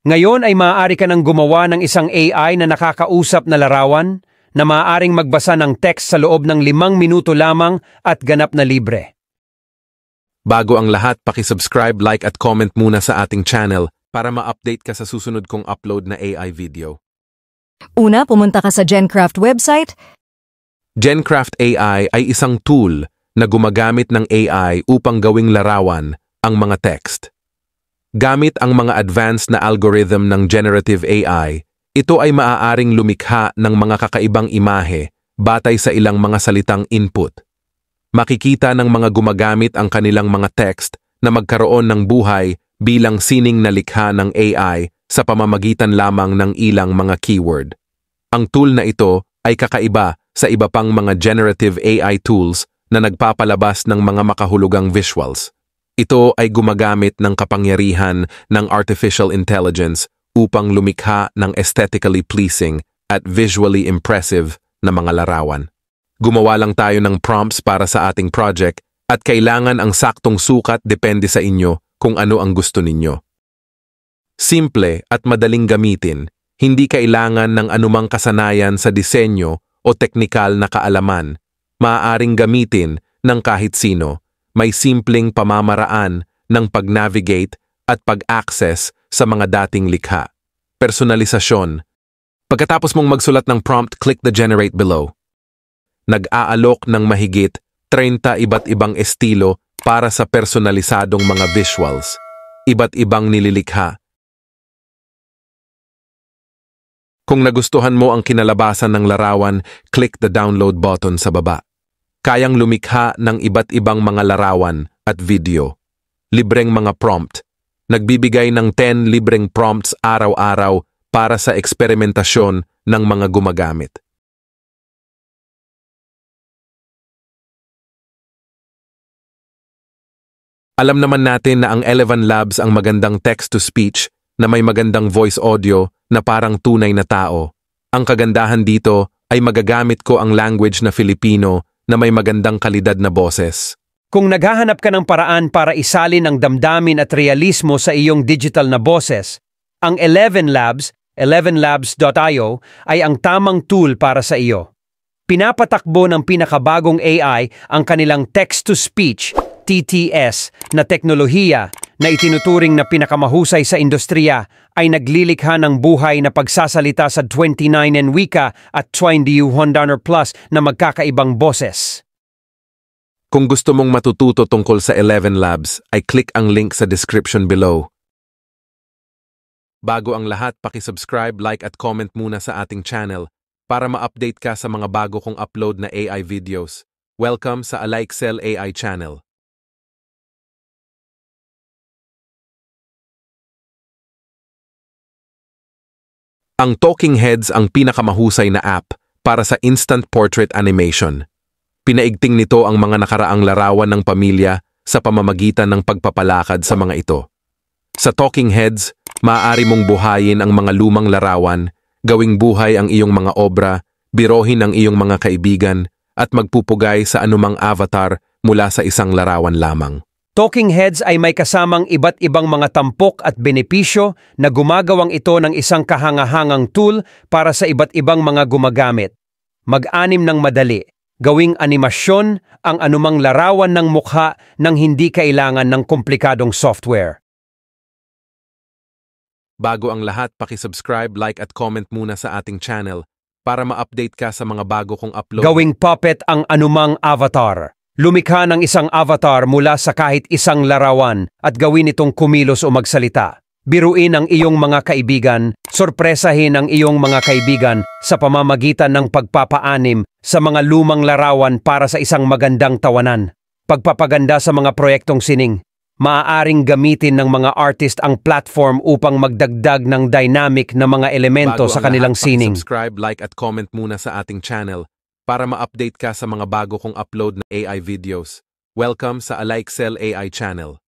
Ngayon ay maaari ka nang gumawa ng isang AI na nakakausap na larawan na maaaring magbasa ng text sa loob ng 5 minuto lamang at ganap na libre. Bago ang lahat, paki-subscribe, like at comment muna sa ating channel para ma-update ka sa susunod kong upload na AI video. Una, pumunta ka sa GenCraft website. GenCraft AI ay isang tool na gumagamit ng AI upang gawing larawan ang mga text. Gamit ang mga advanced na algorithm ng generative AI, ito ay maaaring lumikha ng mga kakaibang imahe batay sa ilang mga salitang input. Makikita ng mga gumagamit ang kanilang mga text na magkaroon ng buhay bilang sining na likha ng AI sa pamamagitan lamang ng ilang mga keyword. Ang tool na ito ay kakaiba sa iba pang mga generative AI tools na nagpapalabas ng mga makahulugang visuals. Ito ay gumagamit ng kapangyarihan ng artificial intelligence upang lumikha ng aesthetically pleasing at visually impressive na mga larawan. Gumawa lang tayo ng prompts para sa ating project at kailangan ang saktong sukat depende sa inyo kung ano ang gusto ninyo. Simple at madaling gamitin, hindi kailangan ng anumang kasanayan sa disenyo o teknikal na kaalaman. Maaaring gamitin ng kahit sino. May simpleng pamamaraan ng pag-navigate at pag-access sa mga dating likha. Personalisasyon. Pagkatapos mong magsulat ng prompt, click the generate below. Nag-aalok ng mahigit 30 iba't ibang estilo para sa personalisadong mga visuals. Iba't ibang nililikha. Kung nagustuhan mo ang kinalabasan ng larawan, click the download button sa baba. Kayang lumikha ng iba't ibang mga larawan at video. Libreng mga prompt. Nagbibigay ng 10 libreng prompts araw-araw para sa eksperimentasyon ng mga gumagamit. Alam naman natin na ang ElevenLabs ang magandang text-to-speech na may magandang voice audio na parang tunay na tao. Ang kagandahan dito ay magagamit ko ang language na Filipino na may magandang kalidad na boses. Kung naghahanap ka ng paraan para isalin ang damdamin at realismo sa iyong digital na boses, ang ElevenLabs, elevenlabs.io ay ang tamang tool para sa iyo. Pinapatakbo ng pinakabagong AI ang kanilang text-to-speech TTS na teknolohiya na itinuturing na pinakamahusay sa industriya ay naglilikha ng buhay na pagsasalita sa 29 and wika at 21 plus na magkakaibang boses. Kung gusto mong matututo tungkol sa ElevenLabs, ay click ang link sa description below. Bago ang lahat, paki-subscribe, like at comment muna sa ating channel para ma-update ka sa mga bago kong upload na AI videos. Welcome sa Alixel AI channel. Ang Talking Heads ang pinakamahusay na app para sa instant portrait animation. Pinaigting nito ang mga nakaraang larawan ng pamilya sa pamamagitan ng pagpapalakad sa mga ito. Sa Talking Heads, maaari mong buhayin ang mga lumang larawan, gawing buhay ang iyong mga obra, birohin ang iyong mga kaibigan, at magpupugay sa anumang avatar mula sa isang larawan lamang. Talking Heads ay may kasamang iba't ibang mga tampok at benepisyo na gumagawang ito ng isang kahangahangang tool para sa iba't ibang mga gumagamit. Mag-anim ng madali, gawing animasyon ang anumang larawan ng mukha nang hindi kailangan ng komplikadong software. Bago ang lahat, paki-subscribe, like at comment muna sa ating channel para ma-update ka sa mga bago kong upload. Gawing puppet ang anumang avatar. Lumikha ng isang avatar mula sa kahit isang larawan at gawin itong kumilos o magsalita. Biruin ang iyong mga kaibigan, sorpresahin ang iyong mga kaibigan sa pamamagitan ng pagpapaanim sa mga lumang larawan para sa isang magandang tawanan. Pagpapaganda sa mga proyektong sining. Maaaring gamitin ng mga artist ang platform upang magdagdag ng dynamic na mga elemento sa kanilang sining. Subscribe, like at comment muna sa ating channel para ma-update ka sa mga bago kong upload na AI videos. Welcome sa Alixel AI channel.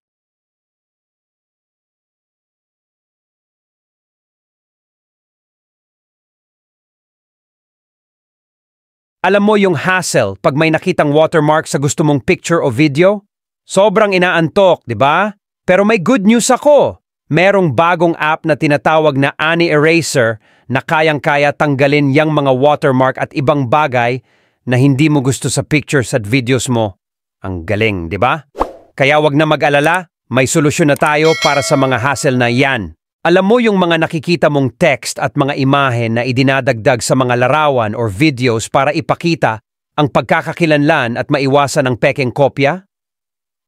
Alam mo yung hassle pag may nakitang watermark sa gusto mong picture o video? Sobrang inaantok, di ba? Pero may good news ako. Merong bagong app na tinatawag na Ani Eraser na kayang-kaya tanggalin yang mga watermark at ibang bagay na hindi mo gusto sa pictures at videos mo. Ang galing, di ba? Kaya wag na mag-alala, may solusyon na tayo para sa mga hassle na yan. Alam mo yung mga nakikita mong text at mga imahe na idinadagdag sa mga larawan or videos para ipakita ang pagkakakilanlan at maiwasan ang pekeng kopya?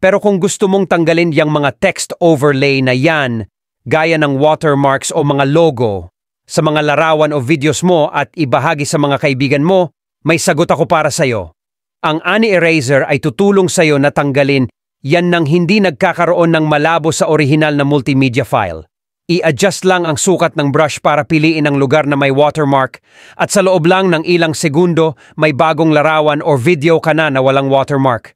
Pero kung gusto mong tanggalin yung mga text overlay na yan, gaya ng watermarks o mga logo, sa mga larawan o videos mo at ibahagi sa mga kaibigan mo, may sagot ako para sa'yo. Ang Ani Eraser ay tutulong sa'yo na tanggalin yan nang hindi nagkakaroon ng malabo sa orihinal na multimedia file. I-adjust lang ang sukat ng brush para piliin ang lugar na may watermark at sa loob lang ng ilang segundo may bagong larawan o video ka na walang watermark.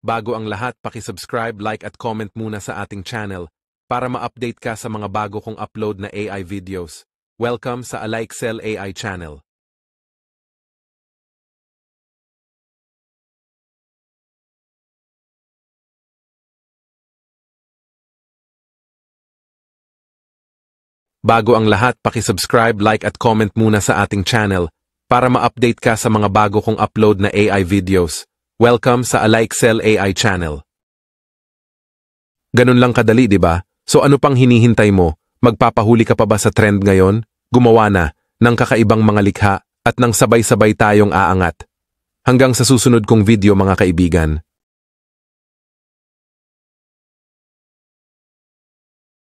Bago ang lahat, paki-subscribe, like at comment muna sa ating channel para ma-update ka sa mga bago kong upload na AI videos. Welcome sa Alixel AI channel. Bago ang lahat, paki-subscribe, like at comment muna sa ating channel para ma-update ka sa mga bago kong upload na AI videos. Welcome sa Alixel AI channel. Ganun lang kadali, di ba? So ano pang hinihintay mo? Magpapahuli ka pa ba sa trend ngayon? Gumawa na ng kakaibang mga likha at nang sabay-sabay tayong aangat. Hanggang sa susunod kong video mga kaibigan.